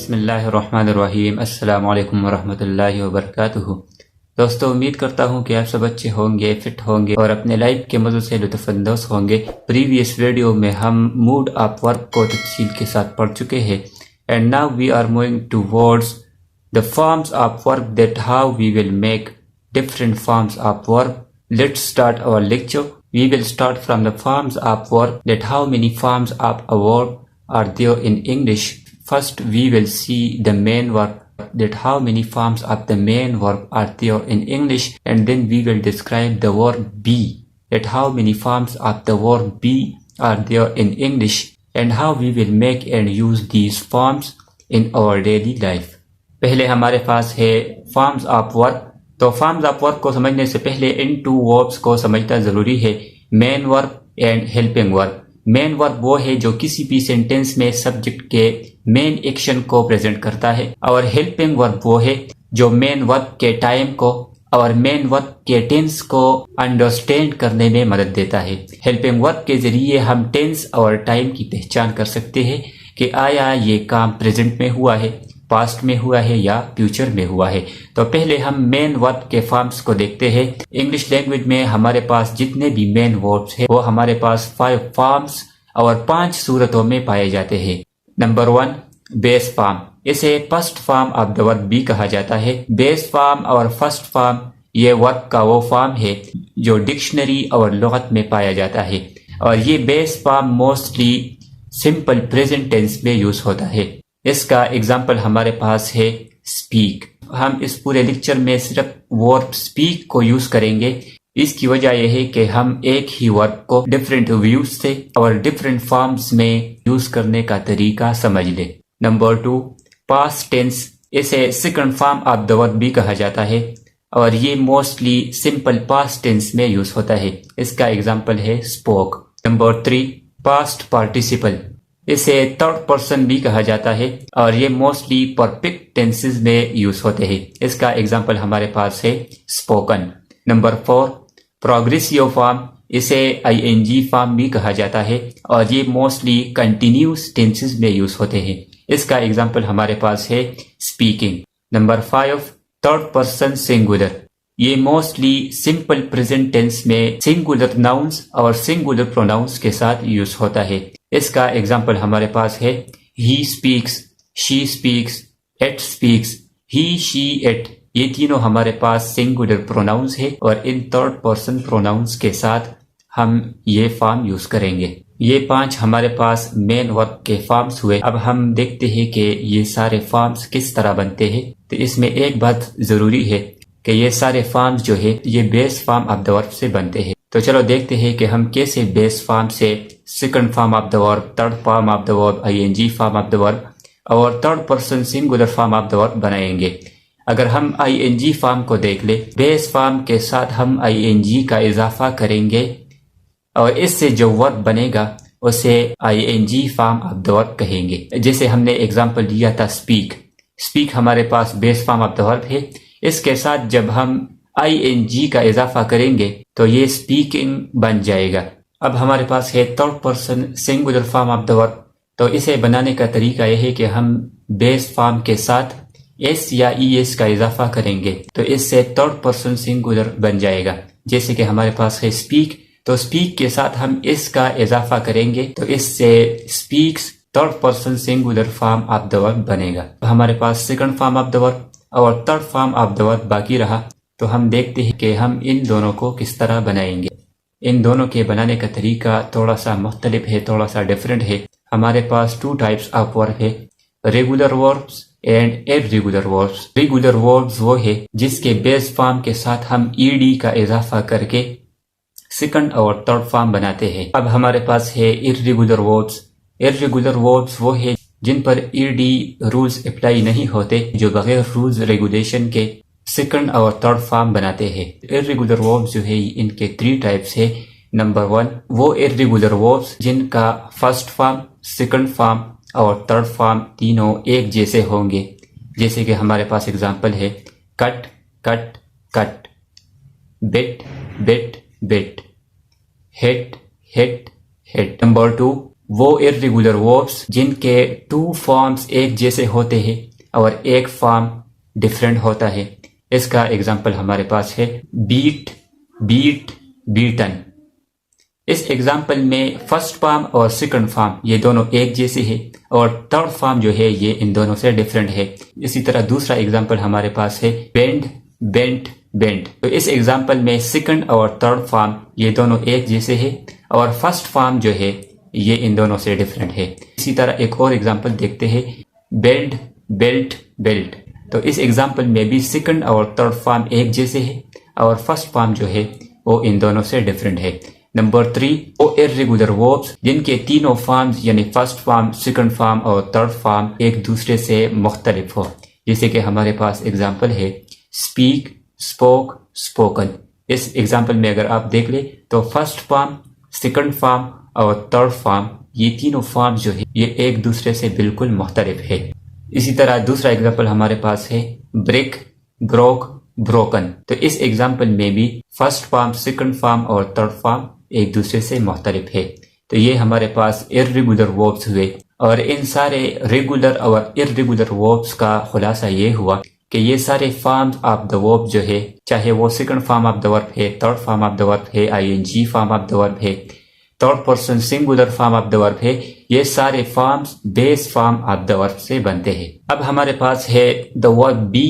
बिस्मिल्लाहिर्रहमानिर्रहीम। अस्सलामु अलैकुम वरहमतुल्लाहि वबरकातुहू। दोस्तों, उम्मीद करता हूँ कि आप सब अच्छे होंगे, फिट होंगे और अपने लाइफ के मज़ों से लुत्फ़अंदोज़ होंगे। प्रीवियस वीडियो में हम मूड ऑफ वर्क को तफसील के साथ पढ़ चुके हैं and now we are moving towards the forms of work that how we will make different forms of work. Let's start our lecture. We will start from the forms of work, that how many forms of a verb are there in English. First we will see the main verb, that how many forms of the main verb are there in English, and then we will describe the verb be, that how many forms of the verb be are there in English and how we will make and use these forms in our daily life. पहले हमारे पास है forms of work। तो forms of work को समझने से पहले इन to verbs को समझना जरूरी है, main verb and helping verb. Main verb वो है जो किसी भी सेंटेंस में सब्जेक्ट के मेन एक्शन को प्रेजेंट करता है, और हेल्पिंग वर्ब वो है जो मेन वर्ब के टाइम को और मेन वर्ब के टेंस को अंडरस्टैंड करने में मदद देता है। हेल्पिंग वर्ब के जरिए हम टेंस और टाइम की पहचान कर सकते हैं कि आया ये काम प्रेजेंट में हुआ है, पास्ट में हुआ है या फ्यूचर में हुआ है। तो पहले हम मेन वर्ब के फॉर्म्स को देखते हैं। इंग्लिश लैंग्वेज में हमारे पास जितने भी मेन वर्ब्स हैं वो हमारे पास 5 फॉर्म्स और 5 सूरतों में पाए जाते हैं। Number 1, base form. इसे first form of the verb भी कहा जाता है। बेस फॉर्म और फर्स्ट फॉर्म ये वर्ब का वो फॉर्म है जो डिक्शनरी और लुगत में पाया जाता है, और ये base form mostly simple present tense में यूज होता है। इसका एग्जाम्पल हमारे पास है स्पीक। हम इस पूरे लेक्चर में सिर्फ वर्ब स्पीक को यूज करेंगे। इसकी वजह यह है कि हम एक ही वर्ब को डिफरेंट व्यूज से और डिफरेंट फॉर्म्स में यूज करने का तरीका समझ ले। Number 2, past tense. इसे second form of the verb भी कहा जाता है, और ये मोस्टली सिंपल पास्ट टेंस में यूज होता है। इसका एग्जाम्पल है स्पोक। Number 3, past participle. इसे थर्ड पर्सन भी कहा जाता है, और ये मोस्टली परफेक्ट टेंसेस में यूज होते हैं। इसका एग्जाम्पल हमारे पास है स्पोकन। Number 4, progressive form. इसे ing फॉर्म भी कहा जाता है, और ये मोस्टली कंटिन्यूस टेंसेस में यूज होते हैं। इसका एग्जाम्पल हमारे पास है speaking. Number 5, third person singular. ये मोस्टली सिंपल प्रेजेंट टेंस में सिंगुलर नाउन्स और सिंगुलर प्रोनाउंस के साथ यूज होता है। इसका एग्जाम्पल हमारे पास है he speaks, she speaks, it speaks, he, she, it. ये तीनों हमारे पास सिंगुलर प्रोनाउंस है, और इन थर्ड पर्सन प्रोनाउंस के साथ हम ये फॉर्म यूज करेंगे। ये 5 हमारे पास मेन वर्ब के फॉर्म्स हुए। अब हम देखते हैं कि ये सारे फॉर्म्स किस तरह बनते हैं। तो इसमें एक बात जरूरी है कि ये सारे फॉर्म्स जो है ये base form of the verb से बनते हैं। तो चलो देखते हैं कि हम कैसे बेस फॉर्म से second form of the verb, third form of the verb, ing form of the verb और third person singular form of the verb बनाएंगे। अगर हम ing फॉर्म को देख ले, बेस फॉर्म के साथ हम ing का इजाफा करेंगे और इससे जो वर्ब बनेगा उसे ing form of the verb कहेंगे। जैसे हमने एग्जांपल लिया था स्पीक। स्पीक हमारे पास base form of the verb है। इसके साथ जब हम ing का इजाफा करेंगे तो ये स्पीकिंग बन जाएगा। अब हमारे पास है third person singular form of the verb. तो इसे बनाने का तरीका यह है कि हम बेस फॉर्म के साथ s या es का इजाफा करेंगे, तो इससे थर्ड पर्सन सिंगुलर बन जाएगा। जैसे कि हमारे पास है स्पीक, तो स्पीक के साथ हम s का इजाफा करेंगे तो इससे speaks third person singular form of the verb बनेगा। तो हमारे पास second form of the verb और third form of the verb बाकी रहा। तो हम देखते हैं कि हम इन दोनों को किस तरह बनाएंगे। इन दोनों के बनाने का तरीका थोड़ा सा मुख्तलिफ है, थोड़ा सा डिफरेंट है। हमारे पास 2 टाइप्स ऑफ वर्ब है, regular verbs and irregular verbs. Regular verbs वो है जिसके बेस फॉर्म के साथ हम ed का इजाफा करके सेकंड और थर्ड फॉर्म बनाते हैं। अब हमारे पास है इर्रेगुलर वर्ब्स। इर्रेगुलर वर्ब्स वो है जिन पर ed रूल्स अप्लाई नहीं होते, जो बगैर रूल्स रेगुलेशन के सेकंड और थर्ड फॉर्म बनाते हैं। इर्रेगुलर वर्ब्स जो है इनके 3 टाइप्स है। नंबर 1, वो इर्रेगुलर वर्ब्स जिनका फर्स्ट फॉर्म, सेकंड फॉर्म और थर्ड फॉर्म तीनों एक जैसे होंगे। जैसे कि हमारे पास एग्जांपल है cut, cut, cut, bit, bit, bit, hit, hit, hit. Number 2, वो इर्रेगुलर वर्ब्स जिनके 2 फॉर्म्स एक जैसे होते हैं और एक फॉर्म डिफरेंट होता है। इसका एग्जाम्पल हमारे पास है बीट, बीट, बीटन। इस एग्जाम्पल में फर्स्ट फॉर्म और सेकंड फॉर्म ये दोनों एक जैसे हैं और थर्ड फॉर्म जो है ये इन दोनों से डिफरेंट है। इसी तरह दूसरा एग्जाम्पल हमारे पास है बेंड, बेंट, बेंट। तो इस एग्जाम्पल में सेकंड और थर्ड फॉर्म ये दोनों एक जैसे है और फर्स्ट फॉर्म जो है ये इन दोनों से डिफरेंट है। इसी तरह एक और एग्जाम्पल देखते हैं बेल्ट, बेल्ट, बेल्ट। तो इस एग्जाम्पल में भी सेकंड और थर्ड फॉर्म एक जैसे है और फर्स्ट फॉर्म जो है वो इन दोनों से डिफरेंट है। नंबर 3, वो इर्रेगुलर वर्ब्स जिनके तीनों फॉर्म्स यानी फर्स्ट फॉर्म, सेकंड फॉर्म और थर्ड फॉर्म एक दूसरे से मुख्तलिफ हो। जैसे कि हमारे पास एग्जाम्पल है स्पीक, स्पोक, स्पोकन। इस एग्जाम्पल में अगर आप देख ले तो फर्स्ट फॉर्म, सेकंड फॉर्म और थर्ड फॉर्म ये तीनों फॉर्म जो है ये एक दूसरे से बिल्कुल मुख्तलिफ है। इसी तरह दूसरा एग्जाम्पल हमारे पास है ब्रिक, ब्रोक, ब्रोकन। तो इस एग्जाम्पल में भी फर्स्ट फॉर्म, सेकंड फॉर्म और थर्ड फॉर्म एक दूसरे से मुख्तलिफ है। तो ये हमारे पास इर्रेगुलर वर्ब्स हुए और इन सारे रेगुलर और इर्रेगुलर वर्ब्स का खुलासा ये हुआ कि ये सारे फॉर्म्स ऑफ द वर्ब जो है, चाहे वो second form of the verb है, third form of the verb है, ING form of the verb है, third person singular form of the verb है, ये सारे forms base form of the verb से बनते हैं। अब हमारे पास है the verb be.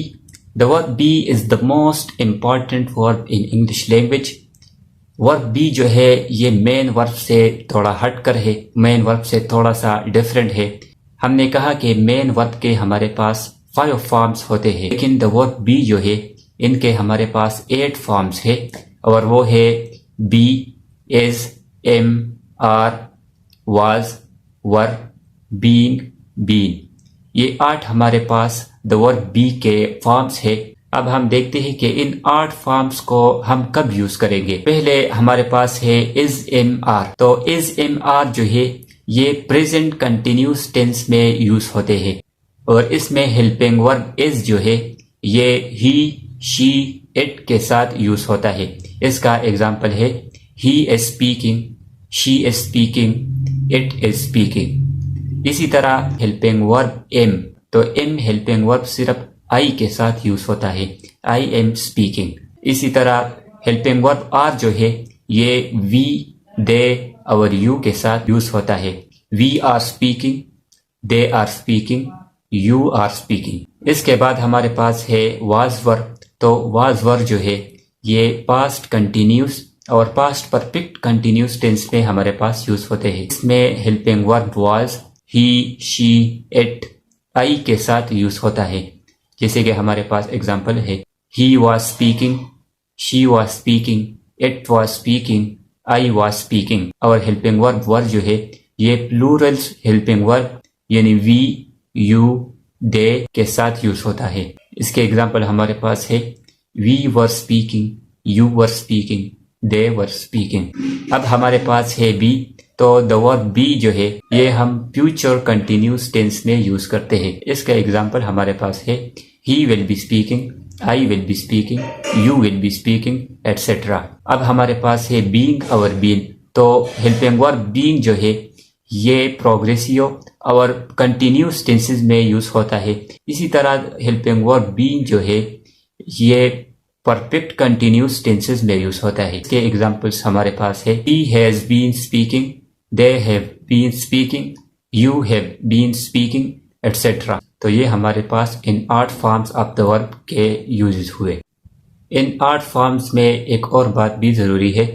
The verb be is the most important verb in English language. Verb be जो है ये मेन वर्ब से थोड़ा हटकर है, मेन वर्ब से थोड़ा सा डिफरेंट है। हमने कहा कि मेन वर्ब के हमारे पास 5 फॉर्म्स होते हैं, लेकिन द वर्ब बी जो है इनके हमारे पास 8 फॉर्म्स है और वो है be, is, am, are, was, were, being, been. ये 8 हमारे पास द वर्ब बी के फॉर्म्स है। अब हम देखते हैं कि इन 8 फॉर्म्स को हम कब यूज करेंगे। पहले हमारे पास है इज, एम, आर। तो इज, एम, आर जो है ये प्रेजेंट कंटिन्यूस टेंस में यूज होते हैं और इसमें हेल्पिंग वर्ब इज जो है ये ही, शी, इट के साथ यूज होता है। इसका एग्जाम्पल है he is speaking, she is speaking, it is speaking. इसी तरह हेल्पिंग वर्ब एम, तो एम हेल्पिंग वर्ब सिर्फ आई के साथ यूज होता है, आई एम स्पीकिंग। इसी तरह हेल्पिंग वर्ब आर जो है ये वी, दे और यू के साथ यूज होता है। We are speaking, they are speaking, you are speaking. इसके बाद हमारे पास है वाज वर्ब। तो वाज वर्ब जो है ये पास्ट कंटिन्यूस और पास्ट परफेक्ट कंटिन्यूस टेंस में हमारे पास यूज होते हैं। इसमें helping verb was, he, she, it I के साथ यूज होता है। जैसे कि हमारे पास एग्जाम्पल है he was speaking, she was speaking, it was speaking, I was speaking. और हेल्पिंग वर्ब वर जो है ये प्लूरल्स हेल्पिंग वर्ब यानी वी, यू, दे के साथ यूज होता है। इसके एग्जाम्पल हमारे पास है we were speaking, you were speaking, they were speaking. अब हमारे पास है बी। तो द वर्ब बी जो है ये हम फ्यूचर कंटिन्यूस टेंस में यूज करते हैं। इसका एग्जाम्पल हमारे पास है he will be speaking, I will be speaking, you will be speaking, etc. अब हमारे पास है being और been। तो हेल्पिंग वर्ब being जो है ये प्रोग्रेसिव और कंटिन्यूस टेंसेस में यूज होता है। इसी तरह हेल्पिंग वर्ब being जो है ये परफेक्ट कंटिन्यूस टेंसेस में यूज होता है। इसके एग्जाम्पल्स हमारे पास है he has been speaking, they have been speaking, you have been speaking, etc. तो ये हमारे पास इन 8 फॉर्म्स ऑफ द वर्ब के यूजेस हुए। इन 8 फॉर्म्स में एक और बात भी ज़रूरी है।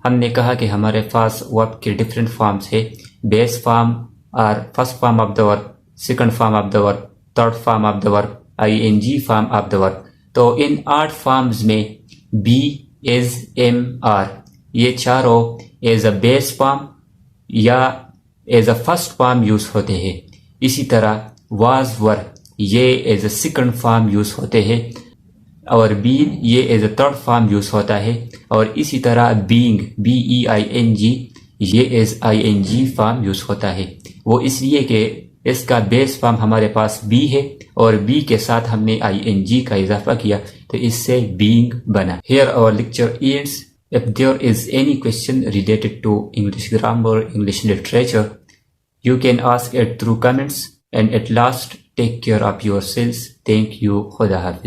हमने कहा कि हमारे पास वर्ब के डिफरेंट फॉर्म्स है। बेस फॉर्म और first form of the verb, second form of the verb, third form of the verb, ING form of the verb. तो इन 8 फॉर्म्स में बी, इज, एम, आर ये चारों एज अ बेस फॉर्म या as a first form use होते हैं। इसी तरह वाज, वर ये as a second form use होते हैं और बीन ये as a third form use होता है। और इसी तरह बीइंग, BEING ये एज ING फॉर्म यूज होता है। वो इसलिए कि इसका बेस फॉर्म हमारे पास बी है और बी के साथ हमने ING का इजाफा किया तो इससे बीइंग बना। Here our lecture ends. If there is any question related to English grammar, English literature, You can ask it through comments. And at last, take care of yourselves. Thank you. Khuda Hafiz.